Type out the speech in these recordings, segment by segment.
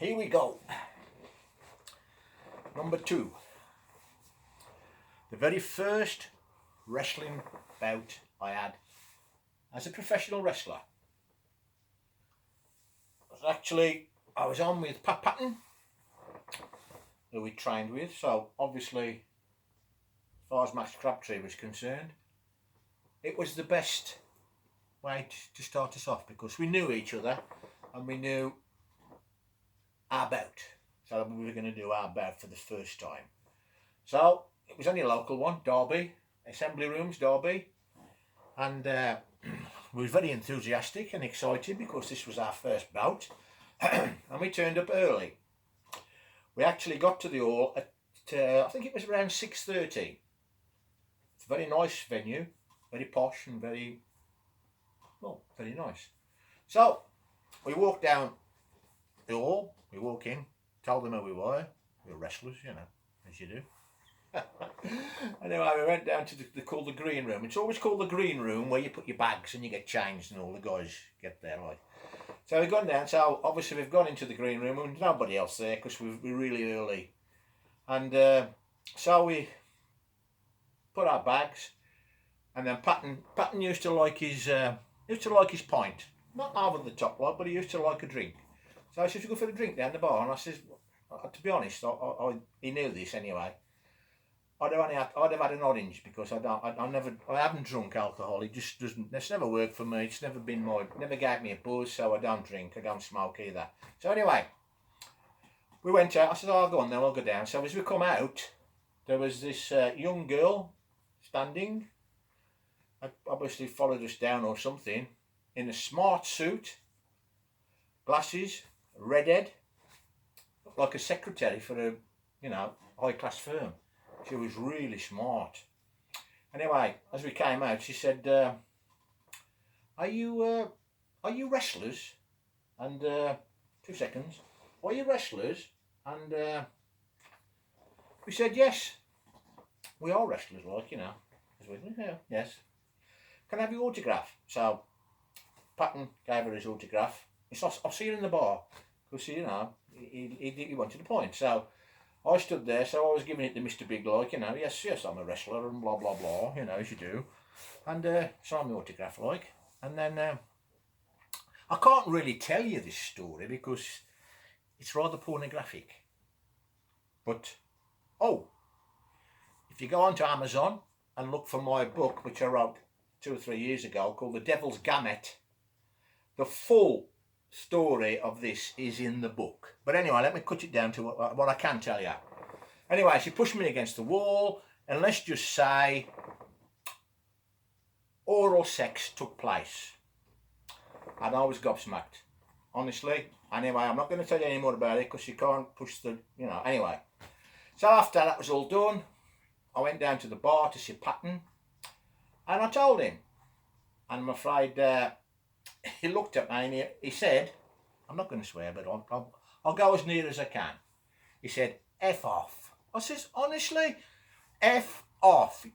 Here we go. Number 2. The very first wrestling bout I had as a professional wrestler. I was on with Pat Patton, who we trained with, so obviously, as far as Max Crabtree was concerned, it was the best way to start us off because we knew each other and we knew our bout. So we were going to do our bout for the first time. So it was only a local one, Derby, Assembly Rooms, Derby. And we were very enthusiastic and excited because this was our first bout. And we turned up early. We actually got to the hall at, I think it was around 6:30. It's a very nice venue, very posh and very nice. So we walked down the hall, we walk in, told them who we were wrestlers, as you do. Anyway, we went down to called the green room. It's always called the green room where you put your bags and you get changed and all the guys get there, right? So we've gone down, so obviously we've gone into the green room and there's nobody else there because we're really early. And so we put our bags, and then Patton used to like his pint. Not over the top like, but he used to like a drink. So I said, "You go for a drink down the bar," and I says, to be honest, he knew this anyway. I'd have had an orange because I haven't drunk alcohol. It just doesn't. It's never worked for me. It's never gave me a buzz. So I don't drink. I don't smoke either. So anyway, we went out. I said, "I'll go on then. I'll go down." So as we come out, there was this young girl standing. Obviously followed us down or something, in a smart suit, glasses, redhead, looked like a secretary for a high class firm. She was really smart. Anyway, as we came out, she said, "Are you wrestlers?" And 2 seconds. "Are you wrestlers?" And we said, "Yes, we are wrestlers, Yeah, yes. Can I have your autograph?" So Patton gave her his autograph. He said, "I'll see you in the bar," because he wanted a point. So I stood there, so I was giving it to Mr. Big, yes, I'm a wrestler and blah blah blah, as you do, and signed my autograph, and then I can't really tell you this story because it's rather pornographic. But if you go onto Amazon and look for my book, which I wrote 2 or 3 years ago, called The Devil's Gamut, the full story of this is in the book. But anyway, let me cut it down to what I can tell you. Anyway, she pushed me against the wall, and let's just say oral sex took place. And I was gobsmacked, honestly. Anyway, I'm not going to tell you any more about it because you can't push anyway. So after that was all done, I went down to the bar to see Patton, and I told him, and I'm afraid he looked at me and he said, I'm not going to swear, but I'll go as near as I can. He said, "F off." I says, "Honestly, F off."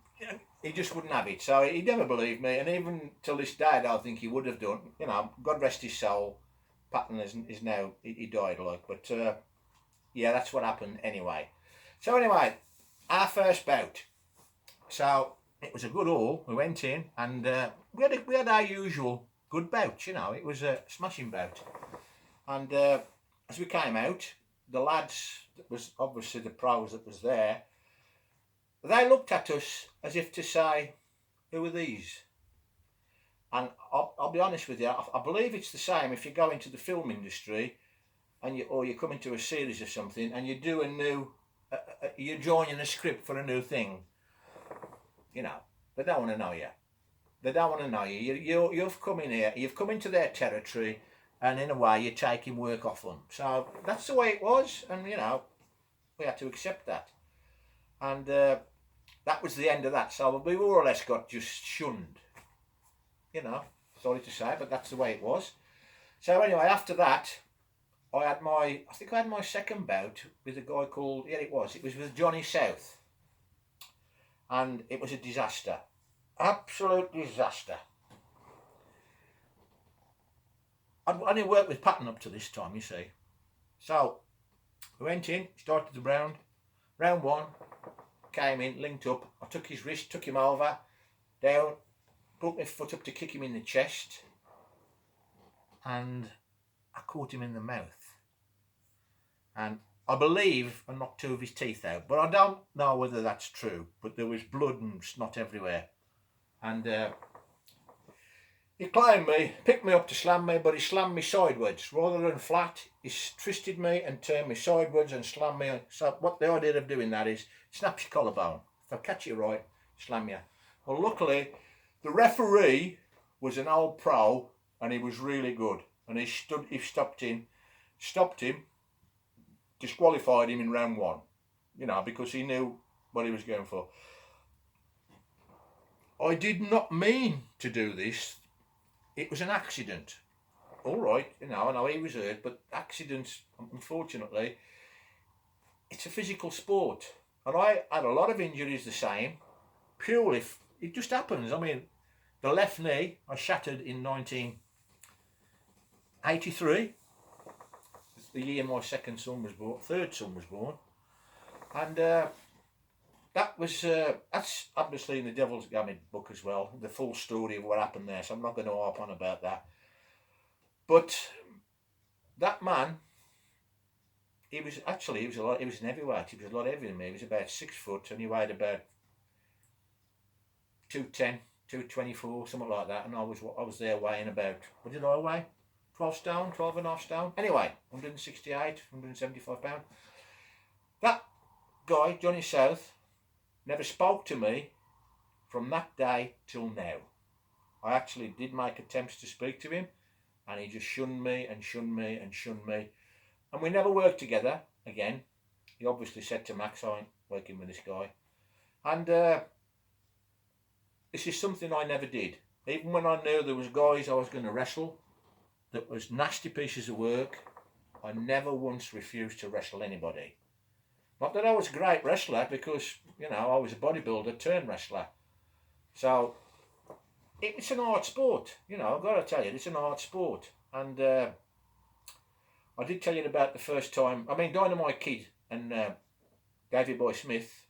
He just wouldn't have it. So he never believed me, and even till this day, I don't think he would have done. God rest his soul. Patton is now, he died, but yeah, that's what happened anyway. So anyway, our first bout. So it was a good haul. We went in and we had our usual good bout, it was a smashing bout. And as we came out, the lads, that was obviously the pros that was there, they looked at us as if to say, "Who are these?" And I'll be honest with you, I believe it's the same if you go into the film industry and you come into a series or something and you do a new, you're joining a script for a new thing. They don't want to know you. They don't want to know you. You've come in here, you've come into their territory, and in a way you're taking work off them. So that's the way it was, and we had to accept that. And that was the end of that. So we more or less got just shunned. Sorry to say, but that's the way it was. So anyway, after that, I think I had my second bout with a guy called, it was with Johnny South. And it was a disaster. Absolute disaster. I'd only worked with Patton up to this time, you see. So we went in, started the round. Round one, came in, linked up. I took his wrist, took him over, down, put my foot up to kick him in the chest, and I caught him in the mouth. And I believe I knocked 2 of his teeth out, but I don't know whether that's true. But there was blood and snot everywhere. And he climbed me, picked me up to slam me, but he slammed me sideways. Rather than flat, he twisted me and turned me sideways and slammed me. So what the idea of doing that is, snaps your collarbone. If I catch you right, slam you. Well, luckily, the referee was an old pro, and he was really good. And he stopped him, disqualified him in round one, because he knew what he was going for. I did not mean to do this. It was an accident. All right, I know he was hurt, but accidents, unfortunately, it's a physical sport. And I had a lot of injuries the same, purely, it just happens. I mean, the left knee I shattered in 1983. It's the year my third son was born. And that's obviously in the Devil's Gambit book as well, the full story of what happened there, so I'm not going to harp on about that. But that man, he was an heavyweight. He was a lot heavier than me. He was about 6 foot, and he weighed about 210, 224, something like that. And I was there weighing about, what did I weigh? 12 stone, 12 and a half stone. Anyway, 168, 175 pounds. That guy, Johnny South, never spoke to me from that day till now. I actually did make attempts to speak to him, and he just shunned me and shunned me and shunned me. And we never worked together again. He obviously said to Max, I ain't working with this guy. And this is something I never did. Even when I knew there was guys I was going to wrestle that was nasty pieces of work, I never once refused to wrestle anybody. Not that I was a great wrestler, because, I was a bodybuilder turned wrestler. So, it's an hard sport, I've got to tell you, it's an hard sport. And I did tell you about the first time, Dynamite Kid and Davey Boy Smith,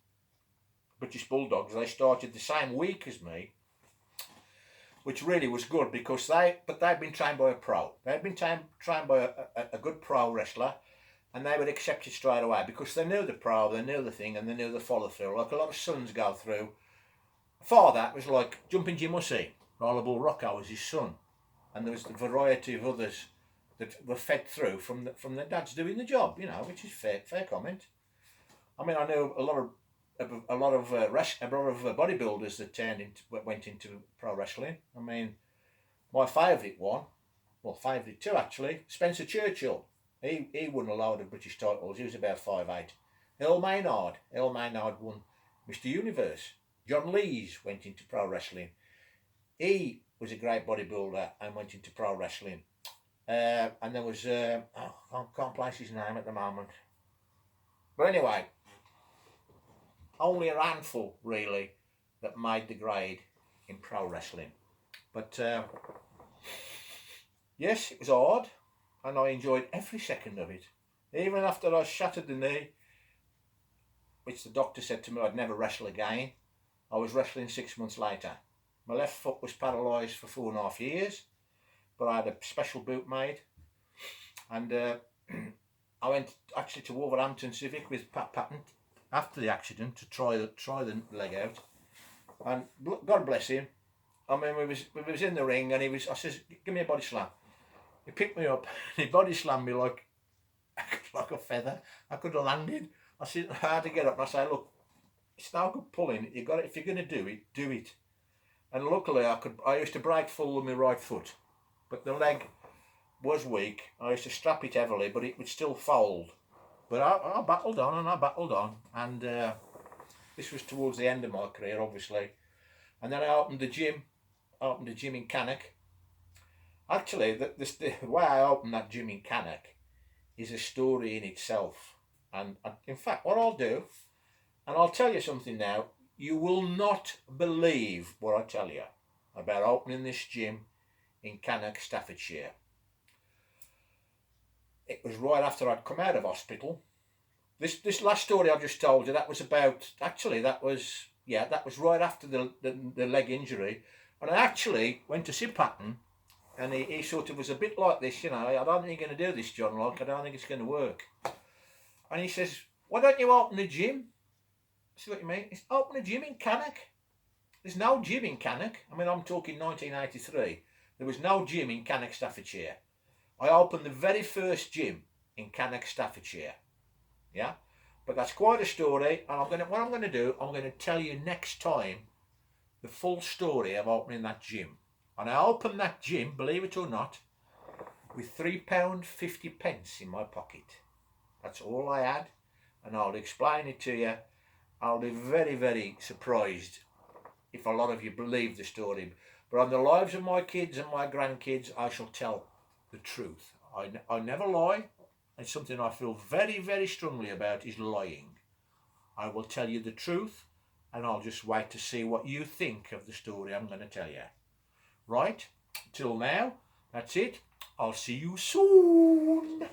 British Bulldogs, they started the same week as me, which really was good, because they'd been trained by a pro. They'd been trained by a good pro wrestler, and they would accept it straight away, because they knew the pro, they knew the thing, and they knew the follow through, like a lot of sons go through. Father was like Jumping Jim Hussey, Rollerball Rocco was his son, and there was a variety of others that were fed through from their dads doing the job, which is fair comment. I know a lot of bodybuilders that went into pro wrestling. My favourite two actually, Spencer Churchill. He won a load of British titles. He was about 5'8". Earl Maynard won Mr. Universe. John Lees went into pro wrestling. He was a great bodybuilder and went into pro wrestling. And there was, I can't place his name at the moment. But anyway, only a handful really that made the grade in pro wrestling. But yes, it was hard, and I enjoyed every second of it. Even after I shattered the knee, which the doctor said to me I'd never wrestle again, I was wrestling 6 months later. My left foot was paralysed for 4.5 years, but I had a special boot made, and I went actually to Wolverhampton Civic with Pat Patton after the accident to try the leg out, and God bless him. We was in the ring, and I says, give me a body slam. He picked me up and he body slammed me like a feather. I could have landed. I said, I had to get up, and I said, look, it's no good pulling. If you're going to do it, do it. And luckily I used to break full with my right foot, but the leg was weak. I used to strap it heavily, but it would still fold. But I battled on, and this was towards the end of my career, obviously. And then I opened the gym in Cannock. Actually, the way I opened that gym in Cannock is a story in itself. And in fact, what I'll do, and I'll tell you something now, you will not believe what I tell you about opening this gym in Cannock, Staffordshire. it was right after I'd come out of hospital. This last story I've just told you, that was about, actually that was right after the leg injury. And I actually went to see Patton, and he sort of was a bit like this, you know, I don't think you're going to do this, John, like, I don't think it's going to work. And he says, why don't you open a gym? I said, what do you mean? He said, open a gym in Cannock. There's no gym in Cannock. I mean, I'm talking 1983. There was no gym in Cannock, Staffordshire. I opened the very first gym in Cannock, Staffordshire. Yeah? But that's quite a story, and what I'm going to do, I'm going to tell you next time the full story of opening that gym. And I opened that gym, believe it or not, with £3.50 in my pocket. That's all I had, and I'll explain it to you. I'll be very, very surprised if a lot of you believe the story. But on the lives of my kids and my grandkids, I shall tell the truth. I never lie, and something I feel very, very strongly about is lying. I will tell you the truth, and I'll just wait to see what you think of the story I'm going to tell you. Right? Till now, that's it. I'll see you soon.